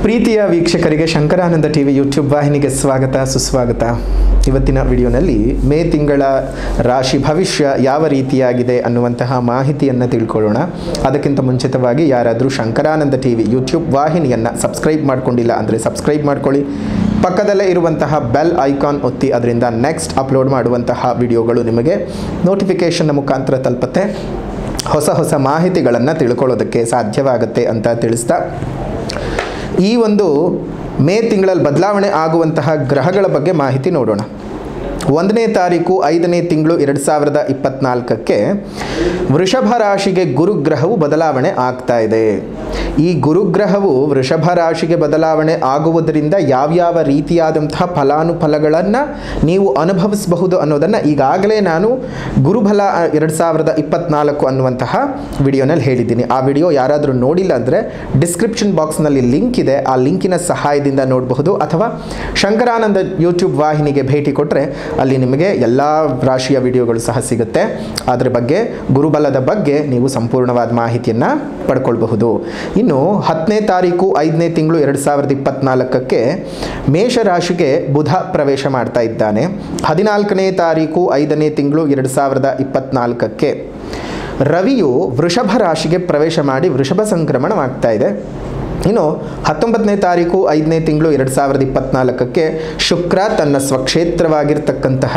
ಪ್ರೀತಿಯ ವೀಕ್ಷಕರಿಗೆ Shankaranand TV YouTube ವಾಹಿನಿಗೆ ಸ್ವಾಗತ ಸುಸ್ವಾಗತ. ಇವತ್ತಿನ ವಿಡಿಯೋನಲ್ಲಿ ಮೇ ತಿಂಗಳ ರಾಶಿ ಭವಿಷ್ಯ ಯಾವ ರೀತಿಯಾಗಿದೆ ಅನ್ನುವಂತಹ ಮಾಹಿತಿಯನ್ನು ತಿಳ್ಕೊಳ್ಳೋಣ. ಅದಕ್ಕಿಂತ ಮುಂಚಿತವಾಗಿ ಯಾರಾದರೂ ಶಂಕರಾನಂದ ಟಿವಿ ಯೂಟ್ಯೂಬ್ ವಾಹಿನಿಯನ್ನು ಸಬ್ಸ್ಕ್ರೈಬ್ ಮಾಡ್ಕೊಂಡಿಲ್ಲ ಅಂದರೆ ಸಬ್ಸ್ಕ್ರೈಬ್ ಮಾಡ್ಕೊಳ್ಳಿ. ಪಕ್ಕದಲ್ಲೇ ಇರುವಂತಹ ಬೆಲ್ ಐಕಾನ್ ಒತ್ತಿ, ಅದರಿಂದ ನೆಕ್ಸ್ಟ್ ಅಪ್ಲೋಡ್ ಮಾಡುವಂತಹ ವಿಡಿಯೋಗಳು ನಿಮಗೆ ನೋಟಿಫಿಕೇಷನ್ನ ಮುಖಾಂತರ ತಲುಪುತ್ತೆ. ಹೊಸ ಹೊಸ ಮಾಹಿತಿಗಳನ್ನು ತಿಳ್ಕೊಳ್ಳೋದಕ್ಕೆ ಸಾಧ್ಯವಾಗುತ್ತೆ ಅಂತ ತಿಳಿಸ್ತಾ, ಈ ಒಂದು ಮೇ ತಿಂಗಳಲ್ಲಿ ಬದಲಾವಣೆ ಆಗುವಂತಹ ಗ್ರಹಗಳ ಬಗ್ಗೆ ಮಾಹಿತಿ ನೋಡೋಣ. 1ನೇ ತಾರೀಕು 5ನೇ ತಿಂಗಳು 2024ಕ್ಕೆ ವೃಷಭ ರಾಶಿಗೆ ಗುರುಗ್ರಹವು ಬದಲಾವಣೆ ಆಗ್ತಾ ಇದೆ. ಈ ಗುರುಗ್ರಹವು ವೃಷಭ ರಾಶಿಗೆ ಬದಲಾವಣೆ ಆಗುವುದರಿಂದ ಯಾವ್ಯಾವ ರೀತಿಯಾದಂತಹ ಫಲಾನುಫಲಗಳನ್ನು ನೀವು ಅನುಭವಿಸಬಹುದು ಅನ್ನೋದನ್ನು ಈಗಾಗಲೇ ನಾನು ಗುರುಬಲ 2024 ಅನ್ನುವಂತಹ ವಿಡಿಯೋನಲ್ಲಿ ಹೇಳಿದ್ದೀನಿ. ಆ ವಿಡಿಯೋ ಯಾರಾದರೂ ನೋಡಿಲ್ಲ ಅಂದರೆ ಡಿಸ್ಕ್ರಿಪ್ಷನ್ ಬಾಕ್ಸ್ನಲ್ಲಿ ಲಿಂಕ್ ಇದೆ, ಆ ಲಿಂಕಿನ ಸಹಾಯದಿಂದ ನೋಡಬಹುದು. ಅಥವಾ ಶಂಕರಾನಂದ ಯೂಟ್ಯೂಬ್ ವಾಹಿನಿಗೆ ಭೇಟಿ ಕೊಟ್ಟರೆ ಅಲ್ಲಿ ನಿಮಗೆ ಎಲ್ಲ ರಾಶಿಯ ವಿಡಿಯೋಗಳು ಸಹ ಸಿಗುತ್ತೆ. ಅದರ ಬಗ್ಗೆ ಗುರುಬಲದ ಬಗ್ಗೆ ನೀವು ಸಂಪೂರ್ಣವಾದ ಮಾಹಿತಿಯನ್ನು ಪಡ್ಕೊಳ್ಬಹುದು. ಇನ್ನು 10ನೇ ತಾರೀಕು 5ನೇ ತಿಂಗಳು 2024ಕ್ಕೆ ಮೇಷರಾಶಿಗೆ ಬುಧ ಪ್ರವೇಶ ಮಾಡ್ತಾ ಇದ್ದಾನೆ. 14ನೇ ತಾರೀಕು 5ನೇ ತಿಂಗಳು 2024ಕ್ಕೆ ರವಿಯು ವೃಷಭ ರಾಶಿಗೆ ಪ್ರವೇಶ ಮಾಡಿ ವೃಷಭ ಸಂಕ್ರಮಣವಾಗ್ತಾ ಇದೆ. ಇನ್ನು 19ನೇ ತಾರೀಕು 5ನೇ ತಿಂಗಳು 2024ಕ್ಕೆ ಶುಕ್ರ ತನ್ನ ಸ್ವಕ್ಷೇತ್ರವಾಗಿರ್ತಕ್ಕಂತಹ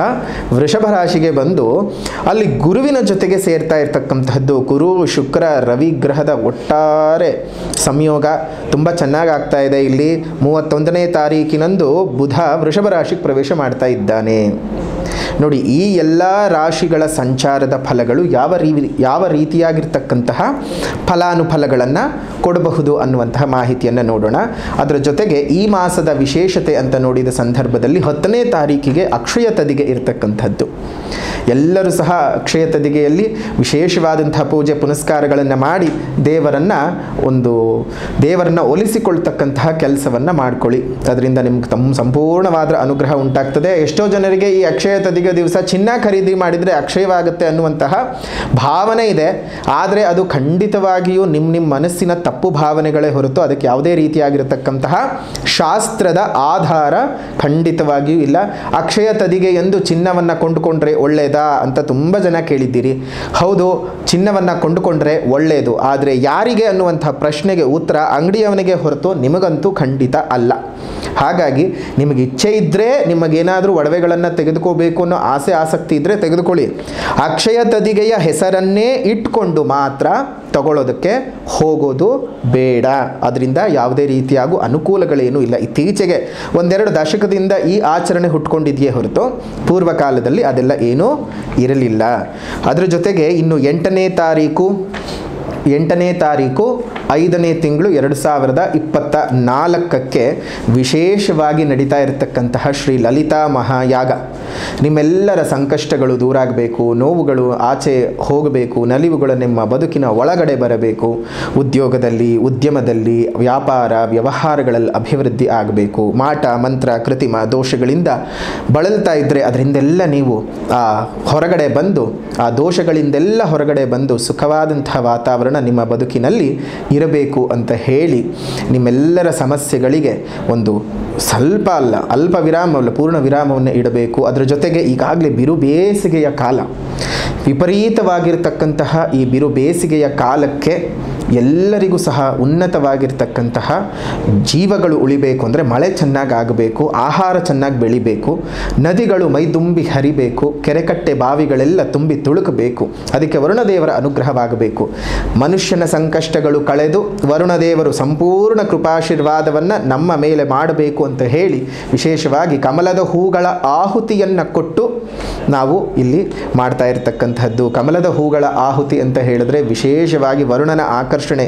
ವೃಷಭ ರಾಶಿಗೆ ಬಂದು ಅಲ್ಲಿ ಗುರುವಿನ ಜೊತೆಗೆ ಸೇರ್ತಾ ಇರ್ತಕ್ಕಂತಹದ್ದು. ಗುರು ಶುಕ್ರ ರವಿ ಗ್ರಹದ ಒಟ್ಟಾರೆ ಸಂಯೋಗ ತುಂಬ ಚೆನ್ನಾಗಿ ಆಗ್ತಾ ಇದೆ. ಇಲ್ಲಿ 31ನೇ ತಾರೀಕಿನಂದು ಬುಧ ವೃಷಭ ರಾಶಿಗೆ ಪ್ರವೇಶ ಮಾಡ್ತಾ ಇದ್ದಾನೆ. ನೋಡಿ, ಈ ಎಲ್ಲ ರಾಶಿಗಳ ಸಂಚಾರದ ಫಲಗಳು ಯಾವ ರೀತಿಯಾಗಿರ್ತಕ್ಕಂತಹ ಫಲಾನುಫಲಗಳನ್ನು ಕೊಡಬಹುದು ಅನ್ನುವಂತಹ ಮಾಹಿತಿಯನ್ನು ನೋಡೋಣ. ಅದರ ಜೊತೆಗೆ ಈ ಮಾಸದ ವಿಶೇಷತೆ ಅಂತ ನೋಡಿದ ಸಂದರ್ಭದಲ್ಲಿ 10ನೇ ತಾರೀಕಿಗೆ ಅಕ್ಷಯ ತದಿಗೆ ಇರತಕ್ಕಂಥದ್ದು. ಎಲ್ಲರೂ ಸಹ ಅಕ್ಷಯ ತದಿಗೆಯಲ್ಲಿ ವಿಶೇಷವಾದಂತಹ ಪೂಜೆ ಪುನಸ್ಕಾರಗಳನ್ನು ಮಾಡಿ ದೇವರನ್ನು ಒಲಿಸಿಕೊಳ್ತಕ್ಕಂತಹ ಕೆಲಸವನ್ನು ಮಾಡ್ಕೊಳ್ಳಿ. ಅದರಿಂದ ನಿಮ್ಗೆ ಸಂಪೂರ್ಣವಾದ ಅನುಗ್ರಹ ಉಂಟಾಗ್ತದೆ. ಎಷ್ಟೋ ಜನರಿಗೆ ಈ ಅಕ್ಷಯ ತದಿಗೆ ದಿವಸ ಚಿನ್ನ ಖರೀದಿ ಮಾಡಿದರೆ ಅಕ್ಷಯವಾಗುತ್ತೆ ಅನ್ನುವಂತಹ ಭಾವನೆ ಇದೆ. ಆದರೆ ಅದು ಖಂಡಿತವಾಗಿಯೂ ನಿಮ್ಮ ಮನಸ್ಸಿನ ತಪ್ಪು ಭಾವನೆಗಳೇ ಹೊರತು ಅದಕ್ಕೆ ಯಾವುದೇ ರೀತಿಯಾಗಿರತಕ್ಕಂತಹ ಶಾಸ್ತ್ರದ ಆಧಾರ ಖಂಡಿತವಾಗಿಯೂ ಇಲ್ಲ. ಅಕ್ಷಯ ತದಿಗೆ ಎಂದು ಚಿನ್ನವನ್ನು ಕೊಂಡುಕೊಂಡ್ರೆ ಒಳ್ಳೆಯದಾ ಅಂತ ತುಂಬ ಜನ ಕೇಳಿದ್ದೀರಿ. ಹೌದು, ಚಿನ್ನವನ್ನು ಕೊಂಡುಕೊಂಡ್ರೆ ಒಳ್ಳೆಯದು. ಆದರೆ ಯಾರಿಗೆ ಅನ್ನುವಂಥ ಪ್ರಶ್ನೆಗೆ ಉತ್ತರ ಅಂಗಡಿಯವನಿಗೆ ಹೊರತು ನಿಮಗಂತೂ ಖಂಡಿತ ಅಲ್ಲ. ಹಾಗಾಗಿ ನಿಮಗೆ ಇಚ್ಛೆ ಇದ್ದರೆ, ನಿಮಗೇನಾದರೂ ಒಡವೆಗಳನ್ನು ತೆಗೆದುಕೋಬೇಕು ಅನ್ನೋ ಆಸಕ್ತಿ ಇದ್ದರೆ ತೆಗೆದುಕೊಳ್ಳಿ. ಅಕ್ಷಯ ತದಿಗೆಯ ಹೆಸರನ್ನೇ ಇಟ್ಕೊಂಡು ಮಾತ್ರ ತಗೊಳ್ಳೋದಕ್ಕೆ ಹೋಗೋದು ಬೇಡ. ಅದರಿಂದ ಯಾವುದೇ ರೀತಿಯಾಗೂ ಅನುಕೂಲಗಳೇನೂ ಇಲ್ಲ. ಇತ್ತೀಚೆಗೆ 1-2 ದಶಕದಿಂದ ಈ ಆಚರಣೆ ಹುಟ್ಕೊಂಡಿದೆಯೇ ಹೊರತು ಪೂರ್ವಕಾಲದಲ್ಲಿ ಅದೆಲ್ಲ ಏನೂ ಇರಲಿಲ್ಲ. ಅದರ ಜೊತೆಗೆ ಇನ್ನು 8ನೇ ತಾರೀಕು 5ನೇ ತಿಂಗಳು 2024ಕ್ಕೆ ವಿಶೇಷವಾಗಿ ನಡೀತಾ ಇರತಕ್ಕಂತಹ ಶ್ರೀ ಲಲಿತಾ ಮಹಾಯಾಗ. ನಿಮ್ಮೆಲ್ಲರ ಸಂಕಷ್ಟಗಳು ದೂರ ಆಗಬೇಕು, ನೋವುಗಳು ಆಚೆ ಹೋಗಬೇಕು, ನಲಿವುಗಳು ನಿಮ್ಮ ಬದುಕಿನ ಒಳಗಡೆ ಬರಬೇಕು, ಉದ್ಯೋಗದಲ್ಲಿ ಉದ್ಯಮದಲ್ಲಿ ವ್ಯಾಪಾರ ವ್ಯವಹಾರಗಳಲ್ಲಿ ಅಭಿವೃದ್ಧಿ ಆಗಬೇಕು. ಮಾಟ ಮಂತ್ರ ಕೃತಿಮ ದೋಷಗಳಿಂದ ಬಳಲ್ತಾ ಇದ್ದರೆ ಅದರಿಂದೆಲ್ಲ ನೀವು ಹೊರಗಡೆ ಬಂದು, ಆ ದೋಷಗಳಿಂದೆಲ್ಲ ಹೊರಗಡೆ ಬಂದು ಸುಖವಾದಂತಹ ವಾತಾವರಣ ನಿಮ್ಮ ಬದುಕಿನಲ್ಲಿ ಇರಬೇಕು ಅಂತ ಹೇಳಿ ನಿಮ್ಮೆಲ್ಲರ ಸಮಸ್ಯೆಗಳಿಗೆ ಒಂದು ಸ್ವಲ್ಪ ಅಲ್ಲ, ಅಲ್ಪ ವಿರಾಮವಲ್ಲ, ಪೂರ್ಣ ವಿರಾಮವನ್ನು ಇಡಬೇಕು. ಅದರ ಜೊತೆಗೆ ಈಗಾಗಲೇ ಬಿರು ಬೇಸಿಗೆಯ ಕಾಲ, ವಿಪರೀತವಾಗಿರ್ತಕ್ಕಂತಹ ಈ ಬಿರು ಬೇಸಿಗೆಯ ಕಾಲಕ್ಕೆ ಎಲ್ಲರಿಗೂ ಸಹ ಉನ್ನತವಾಗಿರ್ತಕ್ಕಂತಹ ಜೀವಗಳು ಉಳಿಬೇಕು ಅಂದರೆ ಮಳೆ ಚೆನ್ನಾಗಿ ಆಗಬೇಕು, ಆಹಾರ ಚೆನ್ನಾಗಿ ಬೆಳಿಬೇಕು, ನದಿಗಳು ಮೈದುಂಬಿ ಹರಿಬೇಕು, ಕೆರೆಕಟ್ಟೆ ಬಾವಿಗಳೆಲ್ಲ ತುಂಬಿ ತುಳುಕಬೇಕು. ಅದಕ್ಕೆ ವರುಣದೇವರ ಅನುಗ್ರಹವಾಗಬೇಕು. ಮನುಷ್ಯನ ಸಂಕಷ್ಟಗಳು ಕಳೆದು ವರುಣದೇವರು ಸಂಪೂರ್ಣ ಕೃಪಾಶೀರ್ವಾದವನ್ನು ನಮ್ಮ ಮೇಲೆ ಮಾಡಬೇಕು ಅಂತ ಹೇಳಿ ವಿಶೇಷವಾಗಿ ಕಮಲದ ಹೂಗಳ ಆಹುತಿಯನ್ನು ಕೊಟ್ಟು ನಾವು ಇಲ್ಲಿ ಮಾಡ್ತಾ ಇರತಕ್ಕಂಥದ್ದು. ಕಮಲದ ಹೂಗಳ ಆಹುತಿ ಅಂತ ಹೇಳಿದ್ರೆ ವಿಶೇಷವಾಗಿ ವರುಣನ ಆಕರ್ಷಣೆ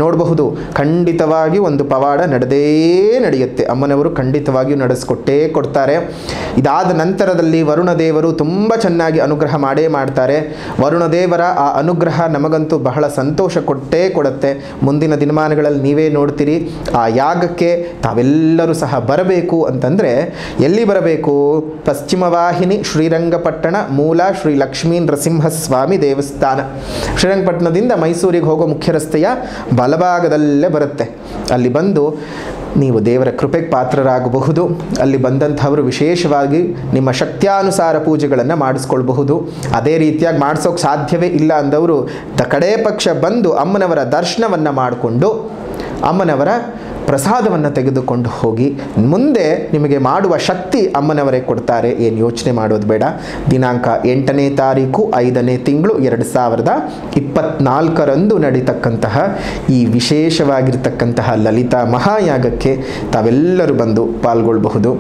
ನೋಡಬಹುದು. ಖಂಡಿತವಾಗಿ ಒಂದು ಪವಾಡ ನಡೆಯುತ್ತೆ. ಅಮ್ಮನವರು ಖಂಡಿತವಾಗಿಯೂ ನಡೆಸ್ಕೊಟ್ಟೇ ಕೊಡ್ತಾರೆ. ಇದಾದ ನಂತರದಲ್ಲಿ ವರುಣದೇವರು ತುಂಬ ಚೆನ್ನಾಗಿ ಅನುಗ್ರಹ ಮಾಡೇ ಮಾಡ್ತಾರೆ. ವರುಣದೇವರ ಆ ಅನುಗ್ರಹ ನಮಗಂತೂ ಬಹಳ ಸಂತೋಷ ಕೊಡುತ್ತೆ. ಮುಂದಿನ ದಿನಮಾನಗಳಲ್ಲಿ ನೀವೇ ನೋಡ್ತೀರಿ. ಆ ಯಾಗಕ್ಕೆ ತಾವೆಲ್ಲರೂ ಸಹ ಬರಬೇಕು ಅಂತಂದರೆ ಎಲ್ಲಿ ಬರಬೇಕು? ಪಶ್ಚಿಮ ವಾಹಿನಿ ಶ್ರೀರಂಗಪಟ್ಟಣ ಮೂಲ ಶ್ರೀ ಲಕ್ಷ್ಮೀ ನರಸಿಂಹಸ್ವಾಮಿ ದೇವಸ್ಥಾನ. ಶ್ರೀರಂಗಪಟ್ಟಣದಿಂದ ಮೈಸೂರಿಗೆ ಹೋಗೋ ಮುಖ್ಯ ರಸ್ತೆಯ ಬಲಭಾಗದಲ್ಲೇ ಬರುತ್ತೆ. ಅಲ್ಲಿ ಬಂದು ನೀವು ದೇವರ ಕೃಪೆಗೆ ಪಾತ್ರರಾಗಬಹುದು. ಅಲ್ಲಿ ಬಂದಂಥವರು ವಿಶೇಷವಾಗಿ ನಿಮ್ಮ ಶಕ್ತ್ಯಾನುಸಾರ ಪೂಜೆಗಳನ್ನು ಮಾಡಿಸ್ಕೊಳ್ಬಹುದು. ಅದೇ ರೀತಿಯಾಗಿ ಮಾಡಿಸೋಕೆ ಸಾಧ್ಯವೇ ಇಲ್ಲ ಅಂದವರು ಕಡೇ ಪಕ್ಷ ಬಂದು ಅಮ್ಮನವರ ದರ್ಶನವನ್ನು ಮಾಡಿಕೊಂಡು ಅಮ್ಮನವರ ಪ್ರಸಾದವನ್ನು ತೆಗೆದುಕೊಂಡು ಹೋಗಿ ಮುಂದೆ ನಿಮಗೆ ಮಾಡುವ ಶಕ್ತಿ ಅಮ್ಮನವರೇ ಕೊಡ್ತಾರೆ. ಏನು ಯೋಚನೆ ಮಾಡೋದು ಬೇಡ. ದಿನಾಂಕ 8ನೇ ತಾರೀಕು 5ನೇ ತಿಂಗಳು 2024 ನಡೀತಕ್ಕಂತಹ ಈ ವಿಶೇಷವಾಗಿರ್ತಕ್ಕಂತಹ ಲಲಿತಾ ಮಹಾಯಾಗಕ್ಕೆ ತಾವೆಲ್ಲರೂ ಬಂದು ಪಾಲ್ಗೊಳ್ಳಬಹುದು.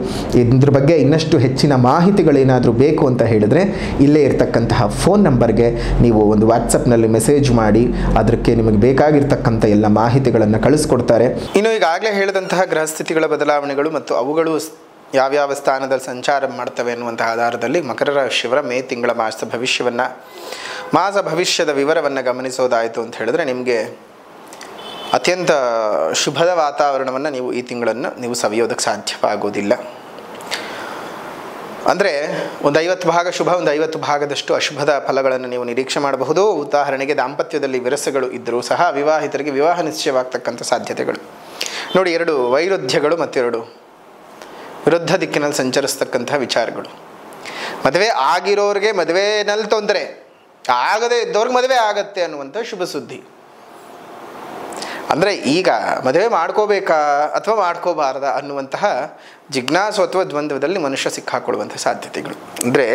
ಇದ್ರ ಬಗ್ಗೆ ಇನ್ನಷ್ಟು ಹೆಚ್ಚಿನ ಮಾಹಿತಿಗಳೇನಾದರೂ ಬೇಕು ಅಂತ ಹೇಳಿದ್ರೆ ಇಲ್ಲೇ ಇರತಕ್ಕಂತಹ ಫೋನ್ ನಂಬರ್ಗೆ ನೀವು ಒಂದು ವಾಟ್ಸಪ್ನಲ್ಲಿ ಮೆಸೇಜ್ ಮಾಡಿ ಅದಕ್ಕೆ ನಿಮಗೆ ಬೇಕಾಗಿರ್ತಕ್ಕಂಥ ಎಲ್ಲ ಮಾಹಿತಿಗಳನ್ನು ಕಳಿಸ್ಕೊಡ್ತಾರೆ. ಇನ್ನು ಈಗಾಗಲೇ ಹೇಳಿದಂತಹ ಗ್ರಹಸ್ಥಿತಿಗಳ ಬದಲಾವಣೆಗಳು ಮತ್ತು ಅವುಗಳು ಯಾವ್ಯಾವ ಸ್ಥಾನದಲ್ಲಿ ಸಂಚಾರ ಮಾಡ್ತವೆ ಅನ್ನುವಂತಹ ಆಧಾರದಲ್ಲಿ ಮಕರ ರಾಶಿಯವರ ಮೇ ತಿಂಗಳ ಮಾಸ ಭವಿಷ್ಯದ ವಿವರವನ್ನು ಗಮನಿಸೋದಾಯಿತು ಅಂತ ಹೇಳಿದ್ರೆ ನಿಮಗೆ ಅತ್ಯಂತ ಶುಭದ ವಾತಾವರಣವನ್ನು ನೀವು ಈ ತಿಂಗಳನ್ನು ನೀವು ಸವಿಯೋದಕ್ಕೆ ಸಾಧ್ಯವಾಗೋದಿಲ್ಲ. ಅಂದರೆ ಒಂದು 50 ಭಾಗ ಶುಭ, ಒಂದು 50 ಭಾಗದಷ್ಟು ಅಶುಭದ ಫಲಗಳನ್ನು ನೀವು ನಿರೀಕ್ಷೆ ಮಾಡಬಹುದು. ಉದಾಹರಣೆಗೆ ದಾಂಪತ್ಯದಲ್ಲಿ ವಿರಸಗಳು ಇದ್ದರೂ ಸಹ ವಿವಾಹಿತರಿಗೆ ವಿವಾಹ ನಿಶ್ಚಯವಾಗ್ತಕ್ಕಂಥ ಸಾಧ್ಯತೆಗಳು ನೋಡಿ. 2 ವೈರುಧ್ಯಗಳು ಮತ್ತು 2 ವಿರುದ್ಧ ದಿಕ್ಕಿನಲ್ಲಿ ಸಂಚರಿಸ್ತಕ್ಕಂಥ ವಿಚಾರಗಳು. ಮದುವೆ ಆಗಿರೋರಿಗೆ ಮದುವೆನಲ್ಲಿ ತೊಂದರೆ, ಆಗದೇ ಇದ್ದವ್ರಿಗೆ ಮದುವೆ ಆಗತ್ತೆ ಅನ್ನುವಂಥ ಶುಭ ಸುದ್ದಿ. ಅಂದರೆ ಈಗ ಮದುವೆ ಮಾಡ್ಕೋಬೇಕಾ ಅಥವಾ ಮಾಡ್ಕೋಬಾರ್ದ ಅನ್ನುವಂತಹ ಜಿಜ್ಞಾಸು ಅಥವಾ ದ್ವಂದ್ವದಲ್ಲಿ ಮನುಷ್ಯ ಸಿಕ್ಕಾಕೊಳ್ಳುವಂಥ ಸಾಧ್ಯತೆಗಳು. ಅಂದರೆ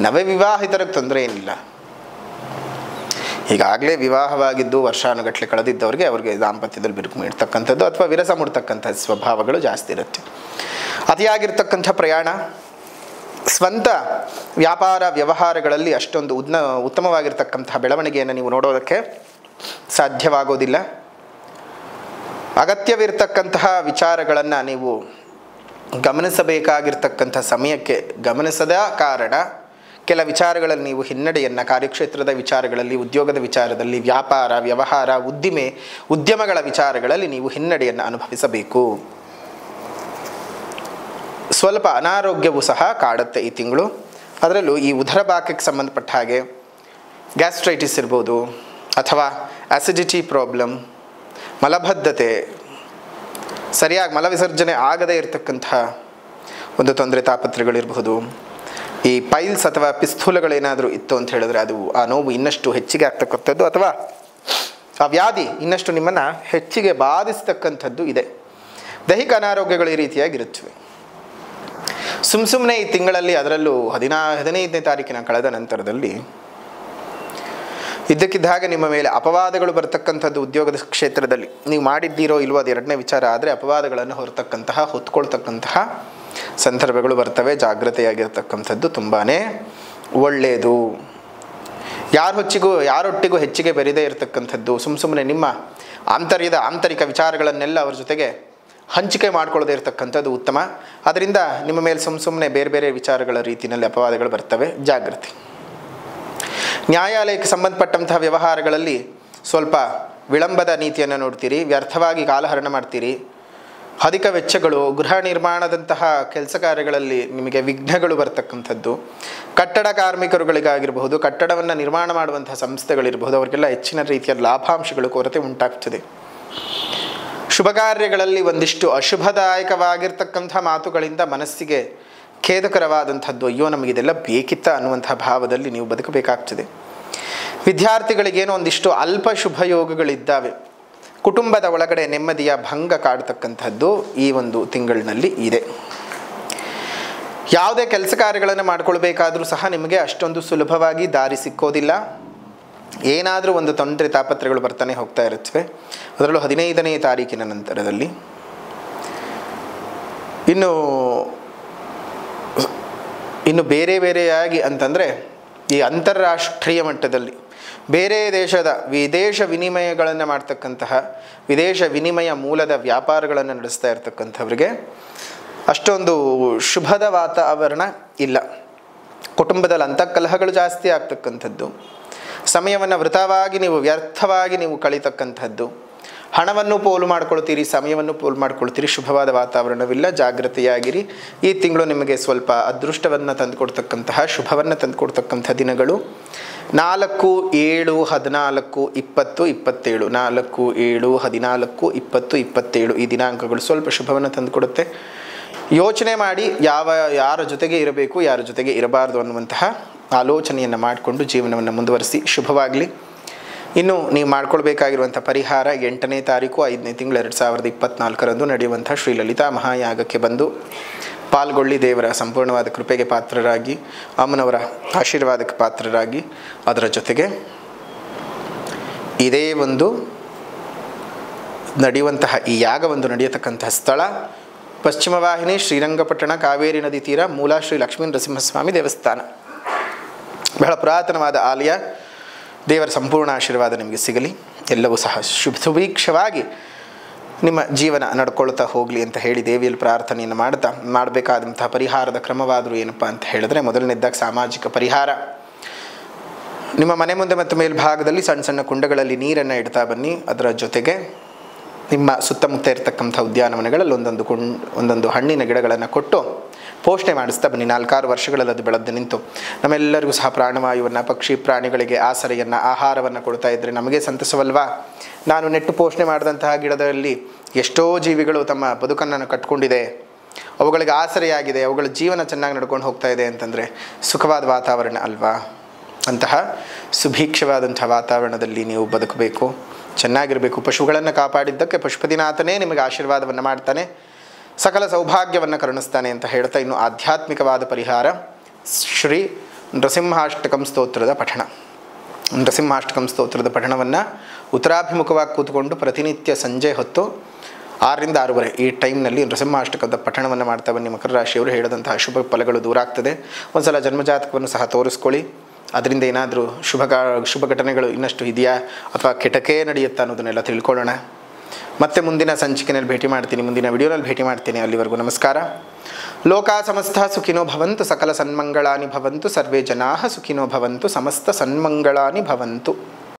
ನವವಿವಾಹಿತರಿಗೆ ತೊಂದರೆ ಏನಿಲ್ಲ. ಈಗಾಗಲೇ ವಿವಾಹವಾಗಿದ್ದು ವರ್ಷಾನುಗಟ್ಟಲೆ ಕಳೆದಿದ್ದವ್ರಿಗೆ ಅವ್ರಿಗೆ ದಾಂಪತ್ಯದಲ್ಲಿ ಬಿರುಕು ನೀಡ್ತಕ್ಕಂಥದ್ದು ಅಥವಾ ವಿರಸ ಮೂಡ್ತಕ್ಕಂಥ ಸ್ವಭಾವಗಳು ಜಾಸ್ತಿ ಇರುತ್ತೆ. ಅತಿಯಾಗಿರ್ತಕ್ಕಂಥ ಪ್ರಯಾಣ, ಸ್ವಂತ ವ್ಯಾಪಾರ ವ್ಯವಹಾರಗಳಲ್ಲಿ ಅಷ್ಟೊಂದು ಉತ್ತಮವಾಗಿರ್ತಕ್ಕಂತಹ ಬೆಳವಣಿಗೆಯನ್ನು ನೀವು ನೋಡೋದಕ್ಕೆ ಸಾಧ್ಯವಾಗೋದಿಲ್ಲ. ಅಗತ್ಯವಿರ್ತಕ್ಕಂತಹ ವಿಚಾರಗಳನ್ನು ನೀವು ಗಮನಿಸಬೇಕಾಗಿರ್ತಕ್ಕಂಥ ಸಮಯಕ್ಕೆ ಗಮನಿಸದ ಕಾರಣ ಕೆಲ ವಿಚಾರಗಳಲ್ಲಿ ನೀವು ಹಿನ್ನಡೆಯನ್ನು, ಕಾರ್ಯಕ್ಷೇತ್ರದ ವಿಚಾರಗಳಲ್ಲಿ, ಉದ್ಯೋಗದ ವಿಚಾರದಲ್ಲಿ, ವ್ಯಾಪಾರ ವ್ಯವಹಾರ ಉದ್ಯಮಗಳ ವಿಚಾರಗಳಲ್ಲಿ ನೀವು ಹಿನ್ನಡೆಯನ್ನು ಅನುಭವಿಸಬೇಕು. ಸ್ವಲ್ಪ ಅನಾರೋಗ್ಯವೂ ಸಹ ಕಾಡುತ್ತೆ ಈ ತಿಂಗಳು. ಅದರಲ್ಲೂ ಈ ಉದರ ಭಾಗಕ್ಕೆ ಸಂಬಂಧಪಟ್ಟ ಹಾಗೆ ಗ್ಯಾಸ್ಟ್ರೈಟಿಸ್ ಇರ್ಬೋದು, ಅಥವಾ ಆಸಿಡಿಟಿ ಪ್ರಾಬ್ಲಮ್, ಮಲಬದ್ಧತೆ, ಸರಿಯಾಗಿ ಮಲವಿಸರ್ಜನೆ ಆಗದೇ ಇರತಕ್ಕಂತಹ ಒಂದು ತೊಂದರೆ ತಾಪತ್ರೆಗಳಿರಬಹುದು. ಈ ಪೈಲ್ಸ್ ಅಥವಾ ಪಿಸ್ತೂಲಗಳೇನಾದರೂ ಇತ್ತು ಅಂತ ಹೇಳಿದ್ರೆ ಅದು ಆ ನೋವು ಇನ್ನಷ್ಟು ಹೆಚ್ಚಿಗೆ ಆಗ್ತಕ್ಕಂಥದ್ದು ಅಥವಾ ಆ ವ್ಯಾಧಿ ಇನ್ನಷ್ಟು ನಿಮ್ಮನ್ನು ಹೆಚ್ಚಿಗೆ ಬಾಧಿಸ್ತಕ್ಕಂಥದ್ದು ಇದೆ. ದೈಹಿಕ ಅನಾರೋಗ್ಯಗಳು ಈ ರೀತಿಯಾಗಿರುತ್ತವೆ. ಸುಮ್ಮನೆ ಈ ತಿಂಗಳಲ್ಲಿ, ಅದರಲ್ಲೂ 15ನೇ ತಾರೀಕಿನ ಕಳೆದ ನಂತರದಲ್ಲಿ ಇದ್ದಕ್ಕಿದ್ದ ಹಾಗೆ ನಿಮ್ಮ ಮೇಲೆ ಅಪವಾದಗಳು ಬರ್ತಕ್ಕಂಥದ್ದು. ಉದ್ಯೋಗದ ಕ್ಷೇತ್ರದಲ್ಲಿ ನೀವು ಮಾಡಿದ್ದೀರೋ ಇಲ್ವೋ ಅದು 2ನೇ ವಿಚಾರ. ಆದರೆ ಅಪವಾದಗಳನ್ನು ಹೊರತಕ್ಕಂತಹ ಸಂದರ್ಭಗಳು ಬರ್ತವೆ. ಜಾಗ್ರತೆಯಾಗಿರ್ತಕ್ಕಂಥದ್ದು ತುಂಬಾ ಒಳ್ಳೆಯದು. ಯಾರೊಟ್ಟಿಗೂ ಹೆಚ್ಚಿಗೆ ಬೆರೆದೇ ಇರತಕ್ಕಂಥದ್ದು, ಸುಮ್ಮನೆ ನಿಮ್ಮ ಆಂತರಿಕ ವಿಚಾರಗಳನ್ನೆಲ್ಲ ಅವ್ರ ಜೊತೆಗೆ ಹಂಚಿಕೆ ಮಾಡ್ಕೊಳ್ಳದೇ ಇರತಕ್ಕಂಥದ್ದು ಉತ್ತಮ. ಅದರಿಂದ ನಿಮ್ಮ ಮೇಲೆ ಸುಮ್ಮನೆ ಬೇರೆ ಬೇರೆ ವಿಚಾರಗಳ ರೀತಿಯಲ್ಲಿ ಅಪವಾದಗಳು ಬರ್ತವೆ. ಜಾಗೃತಿ. ನ್ಯಾಯಾಲಯಕ್ಕೆ ಸಂಬಂಧಪಟ್ಟಂತಹ ವ್ಯವಹಾರಗಳಲ್ಲಿ ಸ್ವಲ್ಪ ವಿಳಂಬದ ನೀತಿಯನ್ನು ನೋಡ್ತೀರಿ. ವ್ಯರ್ಥವಾಗಿ ಕಾಲಹರಣ ಮಾಡ್ತೀರಿ. ಅಧಿಕ ವೆಚ್ಚಗಳು, ಗೃಹ ನಿರ್ಮಾಣದಂತಹ ಕೆಲಸ ಕಾರ್ಯಗಳಲ್ಲಿ ನಿಮಗೆ ವಿಘ್ನಗಳು ಬರ್ತಕ್ಕಂಥದ್ದು. ಕಟ್ಟಡ ಕಾರ್ಮಿಕರುಗಳಿಗಾಗಿರಬಹುದು, ಕಟ್ಟಡವನ್ನು ನಿರ್ಮಾಣ ಮಾಡುವಂತಹ ಸಂಸ್ಥೆಗಳಿರಬಹುದು, ಅವರಿಗೆಲ್ಲ ಹೆಚ್ಚಿನ ರೀತಿಯ ಲಾಭಾಂಶಗಳು ಕೊರತೆ ಉಂಟಾಗ್ತದೆ. ಶುಭ ಕಾರ್ಯಗಳಲ್ಲಿ ಒಂದಿಷ್ಟು ಅಶುಭದಾಯಕವಾಗಿರ್ತಕ್ಕಂಥ ಮಾತುಗಳಿಂದ ಮನಸ್ಸಿಗೆ ಖೇದಕರವಾದಂಥದ್ದು, ಅಯ್ಯೋ ನಮಗಿದೆಲ್ಲ ಬೇಕಿತ್ತ ಅನ್ನುವಂಥ ಭಾವದಲ್ಲಿ ನೀವು ಬದುಕಬೇಕಾಗ್ತದೆ. ವಿದ್ಯಾರ್ಥಿಗಳಿಗೇನೋ ಒಂದಿಷ್ಟು ಅಲ್ಪ ಶುಭ ಯೋಗಗಳಿದ್ದಾವೆ. ಕುಟುಂಬದ ಒಳಗಡೆ ನೆಮ್ಮದಿಯ ಭಂಗ ಕಾಡ್ತಕ್ಕಂಥದ್ದು ಈ ಒಂದು ತಿಂಗಳಿನಲ್ಲಿ ಇದೆ. ಯಾವುದೇ ಕೆಲಸ ಕಾರ್ಯಗಳನ್ನು ಮಾಡಿಕೊಳ್ಬೇಕಾದ್ರೂ ಸಹ ನಿಮಗೆ ಅಷ್ಟೊಂದು ಸುಲಭವಾಗಿ ದಾರಿ ಸಿಕ್ಕೋದಿಲ್ಲ. ಏನಾದರೂ ಒಂದು ತೊಂದರೆ ತಾಪತ್ರೆಗಳು ಬರ್ತಾನೆ ಹೋಗ್ತಾ ಇರುತ್ತವೆ. ಅದರಲ್ಲೂ 15ನೇ ತಾರೀಕಿನ ನಂತರದಲ್ಲಿ ಇನ್ನು ಬೇರೆಯಾಗಿ ಅಂತಂದರೆ ಈ ಅಂತಾರಾಷ್ಟ್ರೀಯ ಮಟ್ಟದಲ್ಲಿ ಬೇರೆ ವಿದೇಶ ವಿನಿಮಯಗಳನ್ನು ಮಾಡ್ತಕ್ಕಂತಹ, ವಿದೇಶ ವಿನಿಮಯ ಮೂಲದ ವ್ಯಾಪಾರಗಳನ್ನು ನಡೆಸ್ತಾ ಇರ್ತಕ್ಕಂಥವ್ರಿಗೆ ಅಷ್ಟೊಂದು ಶುಭದ ವಾತಾವರಣ ಇಲ್ಲ. ಕುಟುಂಬದಲ್ಲಿ ಅಂತಃಕಲಹಗಳು ಜಾಸ್ತಿ ಆಗ್ತಕ್ಕಂಥದ್ದು, ಸಮಯವನ್ನು ವ್ಯರ್ಥವಾಗಿ ನೀವು ಕಳೀತಕ್ಕಂಥದ್ದು, ಹಣವನ್ನು ಪೋಲು ಮಾಡ್ಕೊಳ್ತೀರಿ, ಸಮಯವನ್ನು ಪೋಲು ಮಾಡ್ಕೊಳ್ತೀರಿ, ಶುಭವಾದ ವಾತಾವರಣವಿಲ್ಲ, ಜಾಗೃತೆಯಾಗಿರಿ. ಈ ತಿಂಗಳು ನಿಮಗೆ ಸ್ವಲ್ಪ ಅದೃಷ್ಟವನ್ನು ತಂದುಕೊಡ್ತಕ್ಕಂತಹ, ಶುಭವನ್ನು ತಂದುಕೊಡ್ತಕ್ಕಂಥ ದಿನಗಳು 4, 7, 14, 20, 27. 4, 7, 14, 20, 27 ಈ ದಿನಾಂಕಗಳು ಸ್ವಲ್ಪ ಶುಭವನ್ನು ತಂದುಕೊಡುತ್ತೆ. ಯೋಚನೆ ಮಾಡಿ ಯಾರ ಜೊತೆಗೆ ಇರಬೇಕು, ಯಾರ ಜೊತೆಗೆ ಇರಬಾರ್ದು ಅನ್ನುವಂತಹ ಆಲೋಚನೆಯನ್ನು ಮಾಡಿಕೊಂಡು ಜೀವನವನ್ನು ಮುಂದುವರಿಸಿ. ಶುಭವಾಗಲಿ. ಇನ್ನು ನೀವು ಮಾಡ್ಕೊಳ್ಬೇಕಾಗಿರುವಂಥ ಪರಿಹಾರ 8ನೇ ತಾರೀಕು 5ನೇ ತಿಂಗಳು 2024 ನಡೆಯುವಂಥ ಶ್ರೀ ಲಲಿತಾ ಮಹಾಯಾಗಕ್ಕೆ ಬಂದು ಪಾಲ್ಗೊಳ್ಳಿ. ದೇವರ ಸಂಪೂರ್ಣವಾದ ಕೃಪೆಗೆ ಪಾತ್ರರಾಗಿ, ಅಮ್ಮನವರ ಆಶೀರ್ವಾದಕ್ಕೆ ಪಾತ್ರರಾಗಿ, ಅದರ ಜೊತೆಗೆ ಇದೇ ಒಂದು ನಡೆಯುವಂತಹ ಈ ಯಾಗವೊಂದು ನಡೆಯತಕ್ಕಂತಹ ಸ್ಥಳ ಪಶ್ಚಿಮ ವಾಹಿನಿ, ಶ್ರೀರಂಗಪಟ್ಟಣ, ಕಾವೇರಿ ನದಿ ತೀರ, ಮೂಲ ಶ್ರೀ ಲಕ್ಷ್ಮೀ ನರಸಿಂಹಸ್ವಾಮಿ ದೇವಸ್ಥಾನ. ಬಹಳ ಪುರಾತನವಾದ ಆಲಯ. ದೇವರ ಸಂಪೂರ್ಣ ಆಶೀರ್ವಾದ ನಿಮಗೆ ಸಿಗಲಿ. ಎಲ್ಲವೂ ಸಹ ಸುಭೀಕ್ಷವಾಗಿ ನಿಮ್ಮ ಜೀವನ ನಡ್ಕೊಳ್ತಾ ಹೋಗಲಿ ಅಂತ ಹೇಳಿ ದೇವಿಯಲ್ಲಿ ಪ್ರಾರ್ಥನೆಯನ್ನು ಮಾಡಬೇಕಾದಂತಹ ಪರಿಹಾರದ ಕ್ರಮವಾದರೂ ಏನಪ್ಪ ಅಂತ ಹೇಳಿದ್ರೆ, ಮೊದಲನೇದಾಗಿ ಸಾಮಾಜಿಕ ಪರಿಹಾರ. ನಿಮ್ಮ ಮನೆ ಮುಂದೆ ಮತ್ತು ಮೇಲ್ಭಾಗದಲ್ಲಿ ಸಣ್ಣ ಸಣ್ಣ ಕುಂಡಗಳಲ್ಲಿ ನೀರನ್ನು ಇಡ್ತಾ ಬನ್ನಿ. ಅದರ ಜೊತೆಗೆ ನಿಮ್ಮ ಸುತ್ತಮುತ್ತ ಇರತಕ್ಕಂಥ ಉದ್ಯಾನವನಗಳಲ್ಲಿ ಒಂದೊಂದು ಹಣ್ಣಿನ ಗಿಡಗಳನ್ನು ಕೊಟ್ಟು ಪೋಷಣೆ ಮಾಡಿಸ್ತಾ ಬನ್ನಿ. 4-6 ವರ್ಷಗಳಲ್ಲಿ ಅದು ಬೆಳೆದು ನಿಂತು ನಮ್ಮೆಲ್ಲರಿಗೂ ಸಹ ಪ್ರಾಣವಾಯುವನ್ನು, ಪಕ್ಷಿ ಪ್ರಾಣಿಗಳಿಗೆ ಆಸರೆಯನ್ನು, ಆಹಾರವನ್ನು ಕೊಡ್ತಾ ಇದ್ದರೆ ನಮಗೆ ಸಂತಸವಲ್ವಾ? ನಾನು ನೆಟ್ಟು ಪೋಷಣೆ ಮಾಡಿದಂತಹ ಗಿಡದಲ್ಲಿ ಎಷ್ಟೋ ಜೀವಿಗಳು ತಮ್ಮ ಬದುಕನ್ನು ಕಟ್ಕೊಂಡಿದೆ, ಅವುಗಳಿಗೆ ಆಸರೆಯಾಗಿದೆ, ಅವುಗಳ ಜೀವನ ಚೆನ್ನಾಗಿ ನಡ್ಕೊಂಡು ಹೋಗ್ತಾ ಇದೆ ಅಂತಂದರೆ ಸುಖವಾದ ವಾತಾವರಣ ಅಲ್ವಾ? ಅಂತಹ ಸುಭೀಕ್ಷವಾದಂಥ ವಾತಾವರಣದಲ್ಲಿ ನೀವು ಬದುಕಬೇಕು, ಚೆನ್ನಾಗಿರಬೇಕು. ಪಶುಗಳನ್ನು ಕಾಪಾಡಿದ್ದಕ್ಕೆ ಪಶುಪತಿನಾಥನೇ ನಿಮಗೆ ಆಶೀರ್ವಾದವನ್ನು ಮಾಡ್ತಾನೆ, ಸಕಲ ಸೌಭಾಗ್ಯವನ್ನು ಕರುಣಿಸ್ತಾನೆ ಅಂತ ಹೇಳ್ತಾ, ಇನ್ನು ಆಧ್ಯಾತ್ಮಿಕವಾದ ಪರಿಹಾರ ಶ್ರೀ ನೃಸಿಂಹಾಷ್ಟಕಂ ಸ್ತೋತ್ರದ ಪಠಣ. ನೃಸಿಂಹಾಷ್ಟಕಂ ಸ್ತೋತ್ರದ ಪಠಣವನ್ನು ಉತ್ತರಾಭಿಮುಖವಾಗಿ ಕೂತ್ಕೊಂಡು ಪ್ರತಿನಿತ್ಯ ಸಂಜೆ ಹೊತ್ತು 6ರಿಂದ 6:30 ಈ ಟೈಮ್ನಲ್ಲಿ ನೃಸಿಂಹಾಷ್ಟಕದ ಪಠಣವನ್ನು ಮಾಡ್ತಾ ಬನ್ನಿ. ಮಕರ ರಾಶಿಯವರು ಹೇಳಿದಂತಹ ಶುಭ ಫಲಗಳು ದೂರ ಆಗ್ತದೆ. ಒಂದು ಸಲ ಜನ್ಮಜಾತಕವನ್ನು ಸಹ ತೋರಿಸ್ಕೊಳ್ಳಿ. ಅದರಿಂದ ಏನಾದರೂ ಶುಭ ಘಟನೆಗಳು ಇನ್ನಷ್ಟು ಇದೆಯಾ ಅಥವಾ ಕೆಟಕೇ ನಡೆಯುತ್ತಾ ಅನ್ನೋದನ್ನೆಲ್ಲ ತಿಳ್ಕೊಳ್ಳೋಣ. ಮತ್ತೆ ಮುಂದಿನ ಸಂಚಿಕೆಯಲ್ಲಿ ಭೇಟಿ ಮಾಡ್ತೀನಿ, ಮುಂದಿನ ವಿಡಿಯೋನಲ್ಲಿ ಭೇಟಿ ಮಾಡ್ತೀನಿ. ಅಲ್ಲಿವರೆಗೂ ನಮಸ್ಕಾರ. ಲೋಕಾ ಸಮಸ್ತ ಸುಖಿನೋ ಭವಂತು, ಸಕಲ ಸನ್ಮಂಗಳಾನಿ ಭವಂತು, ಸರ್ವೇ ಜನಾಃ ಸುಖಿನೋ ಭವಂತು, ಸಮಸ್ತ ಸನ್ಮಂಗಳಾನಿ ಭವಂತು.